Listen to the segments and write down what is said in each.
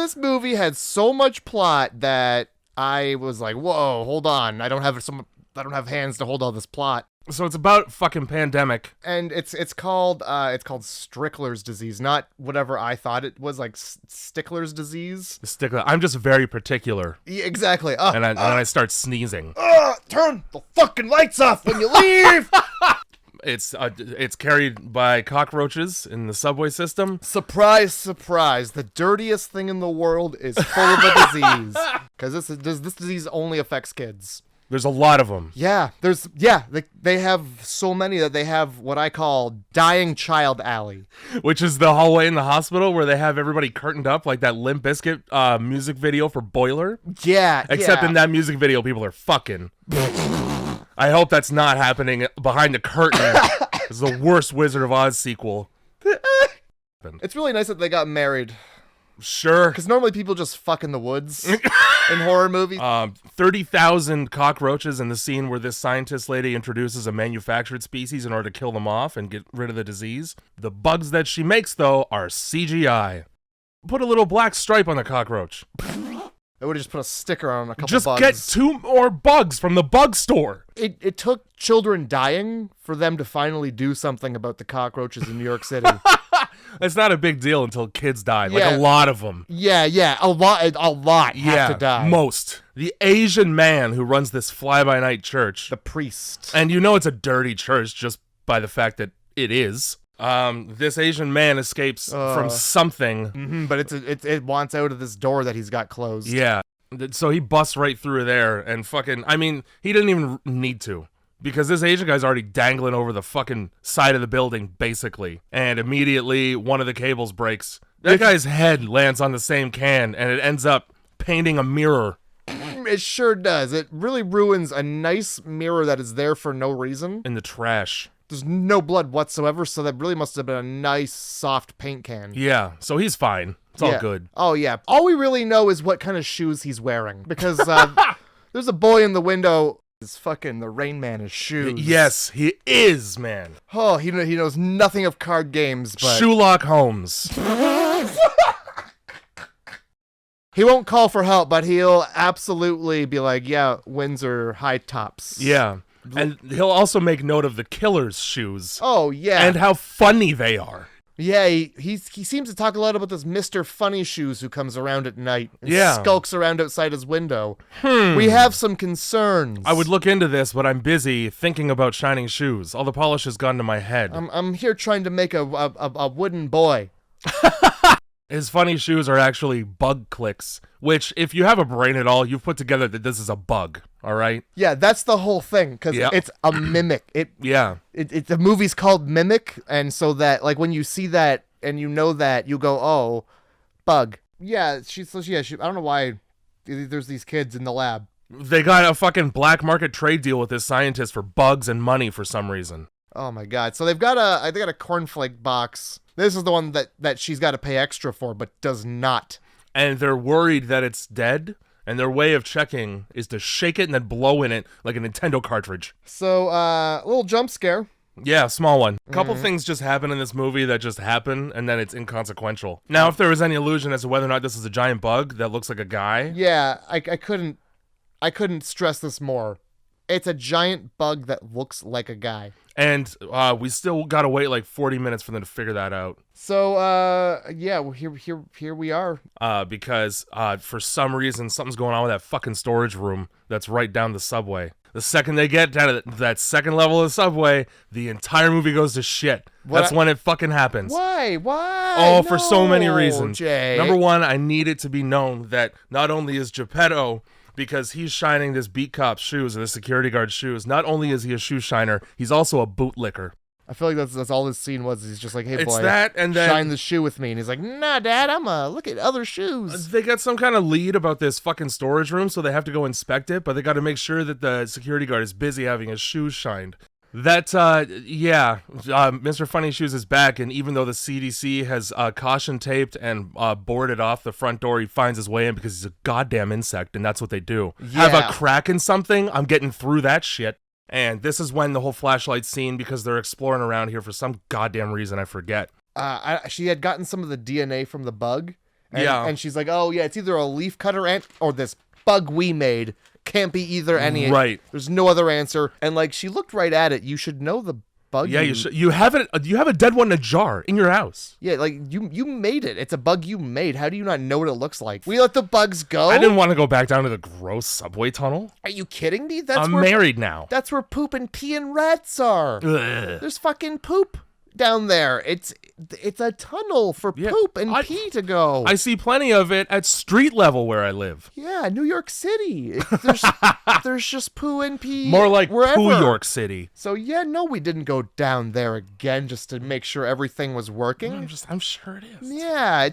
this movie had so much plot that I was like, whoa, hold on. I don't have hands to hold all this plot. So it's about fucking pandemic. And it's called Strickler's disease, not whatever I thought it was, like Stickler's disease. Stickler. I'm just very particular. Yeah, exactly. And I start sneezing. Turn the fucking lights off when you leave. It's carried by cockroaches in the subway system. Surprise, surprise. The dirtiest thing in the world is full of a disease. Because this disease only affects kids. There's a lot of them. Yeah, they have so many that they have what I call dying child alley. Which is the hallway in the hospital where they have everybody curtained up like that Limp Bizkit music video for Boiler. Yeah, Except in that music video, people are fucking. I hope that's not happening behind the curtain. It's the worst Wizard of Oz sequel. It's really nice that they got married. Sure. Because normally people just fuck in the woods in horror movies. 30,000 cockroaches in the scene where this scientist lady introduces a manufactured species in order to kill them off and get rid of the disease. The bugs that she makes, though, are CGI. Put a little black stripe on the cockroach. I would have just put a sticker on a couple just bugs. Just get 2 more bugs from the bug store. It took children dying for them to finally do something about the cockroaches in New York City. It's not a big deal until kids die. Like a lot of them. Yeah, a lot have to die. Most. The Asian man who runs this fly-by-night church. The priest. And you know it's a dirty church just by the fact that it is. This Asian man escapes from something. But it wants out of this door that he's got closed. Yeah. So he busts right through there and fucking, I mean, he didn't even need to. Because this Asian guy's already dangling over the fucking side of the building, basically. And immediately, one of the cables breaks. That guy's head lands on the same can, and it ends up painting a mirror. It sure does. It really ruins a nice mirror that is there for no reason. In the trash. There's no blood whatsoever, so that really must have been a nice, soft paint can. Yeah, so he's fine. It's all good. Oh, yeah. All we really know is what kind of shoes he's wearing. Because there's a boy in the window... Is fucking the Rain Man is shoes. Yes, he is, man. Oh, he knows nothing of card games, but... Sherlock Holmes. He won't call for help, but he'll absolutely be like, yeah, Windsor high tops. Yeah, and he'll also make note of the killer's shoes. Oh, yeah. And how funny they are. Yeah, he seems to talk a lot about this Mr. Funny Shoes who comes around at night and skulks around outside his window. We have some concerns. I would look into this, but I'm busy thinking about shining shoes. All the polish has gone to my head. I'm here trying to make a wooden boy. His funny shoes are actually bug clicks, which, if you have a brain at all, you've put together that this is a bug, all right? Yeah, that's the whole thing, because it's a mimic. The movie's called Mimic, and so that, like, when you see that and you know that, you go, oh, bug. Yeah, I don't know why there's these kids in the lab. They got a fucking black market trade deal with this scientist for bugs and money for some reason. Oh my god. So they got a cornflake box. This is the one that she's got to pay extra for, but does not. And they're worried that it's dead, and their way of checking is to shake it and then blow in it like a Nintendo cartridge. So, a little jump scare. Yeah, small one. A couple things just happen in this movie that just happen, and then it's inconsequential. Now, if there was any illusion as to whether or not this is a giant bug that looks like a guy... Yeah, I couldn't stress this more. It's a giant bug that looks like a guy. And we still gotta wait like 40 minutes for them to figure that out. So, yeah, well, here we are. Because for some reason, something's going on with that fucking storage room that's right down the subway. The second they get down to that second level of the subway, the entire movie goes to shit. That's when it fucking happens. Why? Oh, for so many reasons. Jay. Number one, I need it to be known that not only is Geppetto... because he's shining this beat cop's shoes, or the security guard's shoes. Not only is he a shoe shiner, he's also a bootlicker. I feel like that's all this scene was. He's just like, hey, boy, and then, shine the shoe with me. And he's like, nah, Dad, look at other shoes. They got some kind of lead about this fucking storage room, so they have to go inspect it, but they got to make sure that the security guard is busy having his shoes shined. Mr. Funny Shoes is back, and even though the CDC has caution taped and boarded off the front door, he finds his way in because he's a goddamn insect, and that's what they do. Yeah. Have a crack in something? I'm getting through that shit. And this is when the whole flashlight scene, because they're exploring around here for some goddamn reason, I forget. She had gotten some of the DNA from the bug, And she's like, oh, yeah, it's either a leaf cutter ant or this bug we made. Can't be either any. Right. There's no other answer. And, like, she looked right at it. You should know the bug. Yeah, you have it. You have a dead one in a jar in your house. Yeah, like, you made it. It's a bug you made. How do you not know what it looks like? We let the bugs go? I didn't want to go back down to the gross subway tunnel. Are you kidding me? I'm married now. That's where poop and pee and rats are. Ugh. There's fucking poop down there. It's a tunnel for poop and pee to go. I see plenty of it at street level where I live. Yeah, New York City. There's just poo and pee. More like wherever. New York City. So yeah, no, we didn't go down there again just to make sure everything was working. I'm sure it is. Yeah,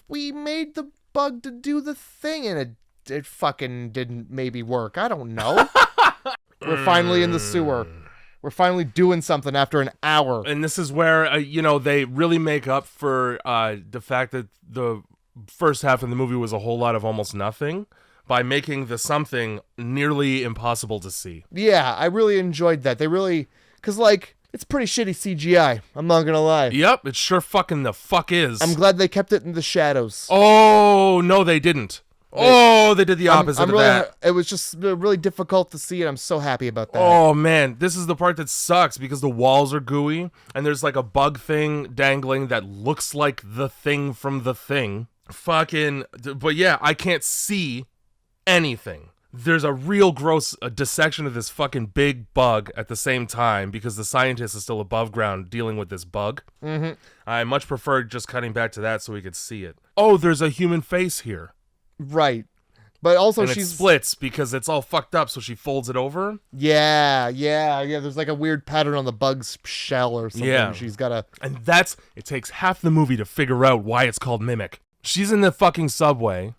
we made the bug to do the thing, and it fucking didn't maybe work. I don't know. We're finally in the sewer. We're finally doing something after an hour. And this is where, they really make up for the fact that the first half of the movie was a whole lot of almost nothing by making the something nearly impossible to see. Yeah, I really enjoyed that. They really... Because, like, it's pretty shitty CGI. I'm not going to lie. Yep, it sure fucking the fuck is. I'm glad they kept it in the shadows. Oh, no, they didn't. They did the opposite of that. It was just really difficult to see, and I'm so happy about that. Oh, man. This is the part that sucks because the walls are gooey, and there's like a bug thing dangling that looks like the thing from the thing. But yeah, I can't see anything. There's a real gross dissection of this fucking big bug at the same time because the scientist is still above ground dealing with this bug. Mm-hmm. I much preferred just cutting back to that so we could see it. Oh, there's a human face here. Right. But also it splits because it's all fucked up, so she folds it over. Yeah. There's like a weird pattern on the bug's shell or something. Yeah. She's got a... And it takes half the movie to figure out why it's called Mimic. She's in the fucking subway,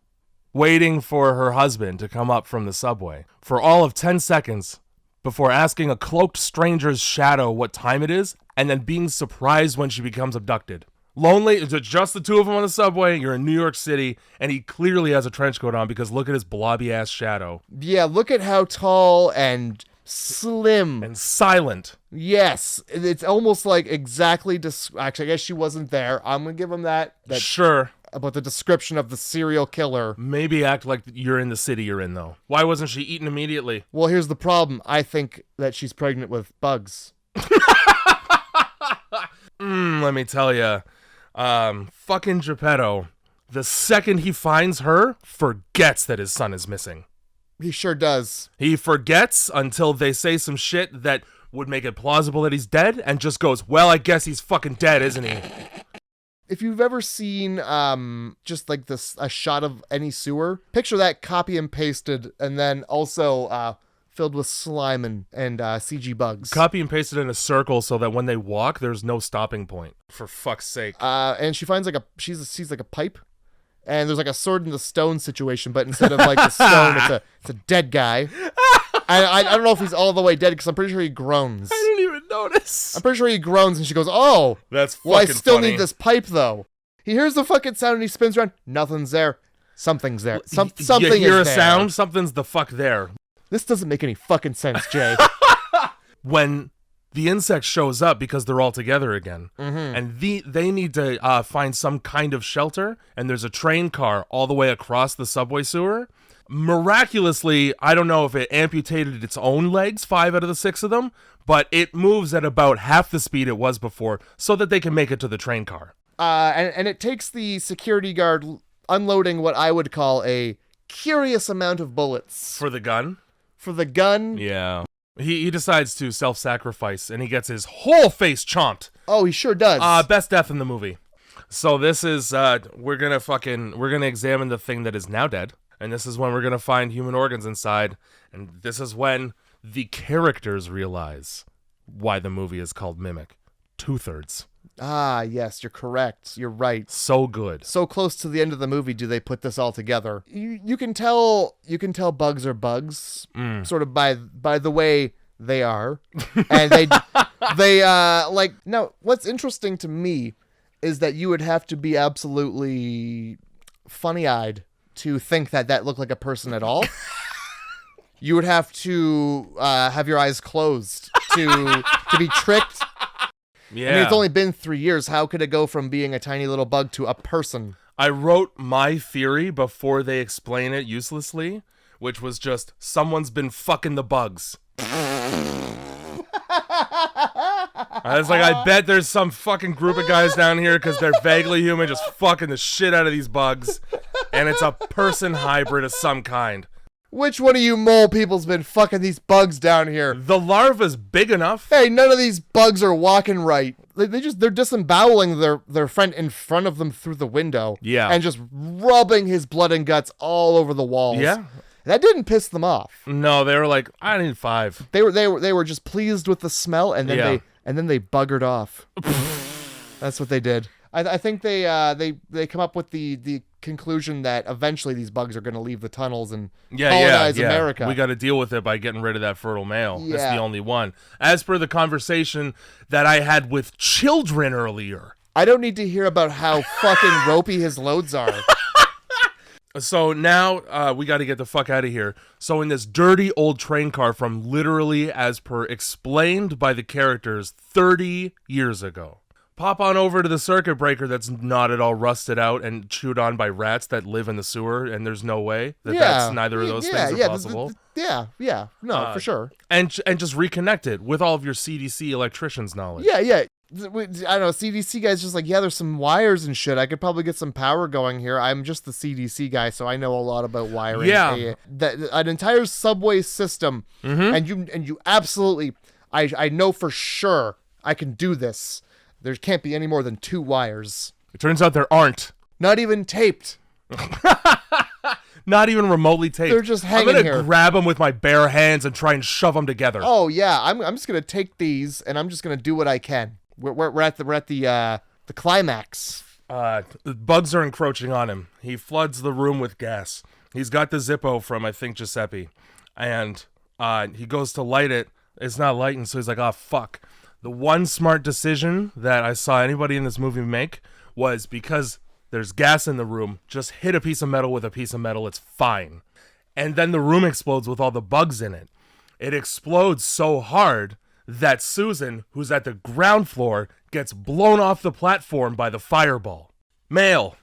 waiting for her husband to come up from the subway for all of 10 seconds before asking a cloaked stranger's shadow what time it is, and then being surprised when she becomes abducted. Lonely, it's just the two of them on the subway, you're in New York City, and he clearly has a trench coat on because look at his blobby-ass shadow. Yeah, look at how tall and slim. And silent. Yes, it's almost like exactly... Actually, I guess she wasn't there. I'm going to give him that. Sure. About the description of the serial killer. Maybe act like you're in the city you're in, though. Why wasn't she eaten immediately? Well, here's the problem. I think that she's pregnant with bugs. Let me tell you. Fucking Geppetto, the second he finds her, forgets that his son is missing. He sure does. He forgets until they say some shit that would make it plausible that he's dead, and just goes, well, I guess he's fucking dead, isn't he? If you've ever seen just like a shot of any sewer, picture that copy and pasted, and then also filled with slime and CG bugs. Copy and pasted in a circle so that when they walk, there's no stopping point. For fuck's sake. And she finds she sees like a pipe, and there's like a sword in the stone situation, but instead of like the stone, it's a dead guy. I don't know if he's all the way dead because I'm pretty sure he groans. I didn't even notice. I'm pretty sure he groans, and she goes, "Oh, that's fucking well, I still funny. need this pipe though." He hears the fucking sound, and he spins around. Nothing's there. Something's there. Something you hear is a there. sound? Something's the fuck there. This doesn't make any fucking sense, Jay. When the insect shows up because they're all together again, and they need to find some kind of shelter, and there's a train car all the way across the subway sewer. Miraculously, I don't know if it amputated its own legs, 5 out of the 6 of them, but it moves at about half the speed it was before so that they can make it to the train car. And it takes the security guard unloading what I would call a curious amount of bullets. For the gun? For the gun? Yeah. He decides to self-sacrifice, and he gets his whole face chomped. Oh, he sure does. Best death in the movie. So this is, we're gonna examine the thing that is now dead, and this is when we're gonna find human organs inside, and this is when the characters realize why the movie is called Mimic. 2/3. Ah, yes, you're correct. You're right. So good. So close to the end of the movie do they put this all together. You can tell bugs are bugs sort of by the way they are. And they like, now what's interesting to me is that you would have to be absolutely funny-eyed to think that looked like a person at all. You would have to have your eyes closed to be tricked. Yeah. I mean, it's only been 3 years. How could it go from being a tiny little bug to a person? I wrote my theory before they explain it uselessly, which was just someone's been fucking the bugs. I was like, I bet there's some fucking group of guys down here because they're vaguely human just fucking the shit out of these bugs. And it's a person hybrid of some kind. Which one of you mole people's been fucking these bugs down here? The larva's big enough. Hey, none of these bugs are walking right. They're disemboweling their friend in front of them through the window. Yeah. And just rubbing his blood and guts all over the walls. Yeah. That didn't piss them off. No, they were like, I need 5. They were just pleased with the smell, and then they buggered off. That's what they did. I think they come up with the conclusion that eventually these bugs are going to leave the tunnels and colonize America. We got to deal with it by getting rid of that fertile male. Yeah. That's the only one. As per the conversation that I had with children earlier. I don't need to hear about how fucking ropey his loads are. So now we got to get the fuck out of here. So in this dirty old train car from literally as per explained by the characters 30 years ago. Pop on over to the circuit breaker that's not at all rusted out and chewed on by rats that live in the sewer, and there's no way that's neither of those things are possible. No, for sure. And just reconnect it with all of your CDC electrician's knowledge. Yeah. I don't know, CDC guy's just like, there's some wires and shit. I could probably get some power going here. I'm just the CDC guy, so I know a lot about wiring. Yeah. An entire subway system, and you absolutely, I know for sure I can do this. There can't be any more than 2 wires. It turns out there aren't. Not even taped. Not even remotely taped. They're just hanging I'm here. gonna grab them with my bare hands and try and shove them together. Oh yeah, I'm just gonna take these and I'm just gonna do what I can. We're at the climax. Bugs are encroaching on him. He floods the room with gas. He's got the Zippo from I think Giuseppe, and he goes to light it. It's not lighting, so he's like, "Oh fuck." The one smart decision that I saw anybody in this movie make was because there's gas in the room, just hit a piece of metal with a piece of metal, it's fine. And then the room explodes with all the bugs in it. It explodes so hard that Susan, who's at the ground floor, gets blown off the platform by the fireball. Male,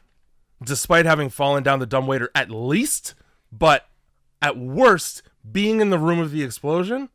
despite having fallen down the dumbwaiter at least, but at worst, being in the room of the explosion,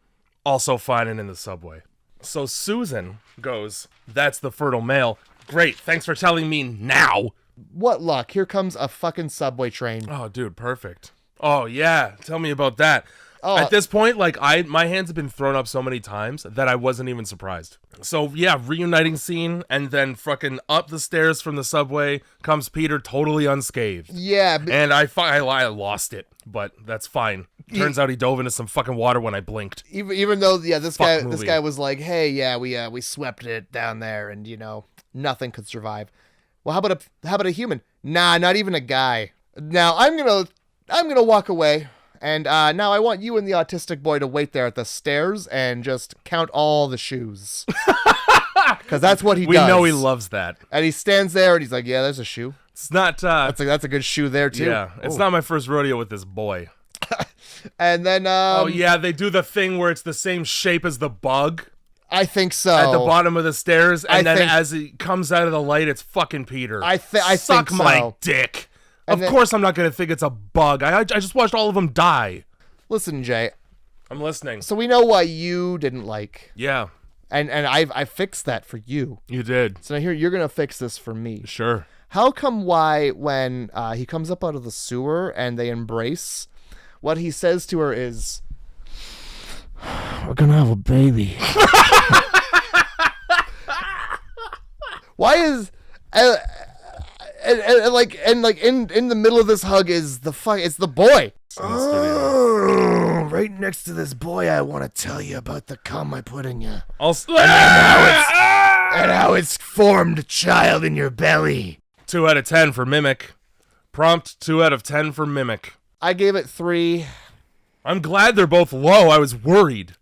also fine and in the subway. So Susan goes, that's the fertile male. Great, thanks for telling me now. What luck. Here comes a fucking subway train. Oh, dude, perfect. Oh, yeah, tell me about that. At this point, like, my hands have been thrown up so many times that I wasn't even surprised. So, yeah, reuniting scene, and then fucking up the stairs from the subway comes Peter totally unscathed. Yeah. And I lost it, but that's fine. Turns out he dove into some fucking water when I blinked. Even though, this guy was like, hey, yeah, we swept it down there, and, nothing could survive. Well, how about a human? Nah, not even a guy. Now, I'm gonna walk away. And now I want you and the autistic boy to wait there at the stairs and just count all the shoes. Because that's what he does. We know he loves that. And he stands there and he's like, yeah, there's a shoe. It's not... that's a good shoe there, too. Yeah, it's not my first rodeo with this boy. And then... oh, yeah, they do the thing where it's the same shape as the bug. I think so. At the bottom of the stairs. And as he comes out of the light, it's fucking Peter. I think so. Suck my dick. Of course I'm not going to think it's a bug. I just watched all of them die. Listen, Jay. I'm listening. So we know why you didn't like. Yeah. And I fixed that for you. You did. So now here, you're going to fix this for me. Sure. How come when he comes up out of the sewer and they embrace, what he says to her is, we're going to have a baby. Why is... And in the middle of this hug is it's the boy. Oh, right next to this boy, I want to tell you about the cum I put in you. And how it's formed a child in your belly. 2 out of 10 for Mimic. Prompt 2 out of 10 for Mimic. I gave it 3. I'm glad they're both low. I was worried.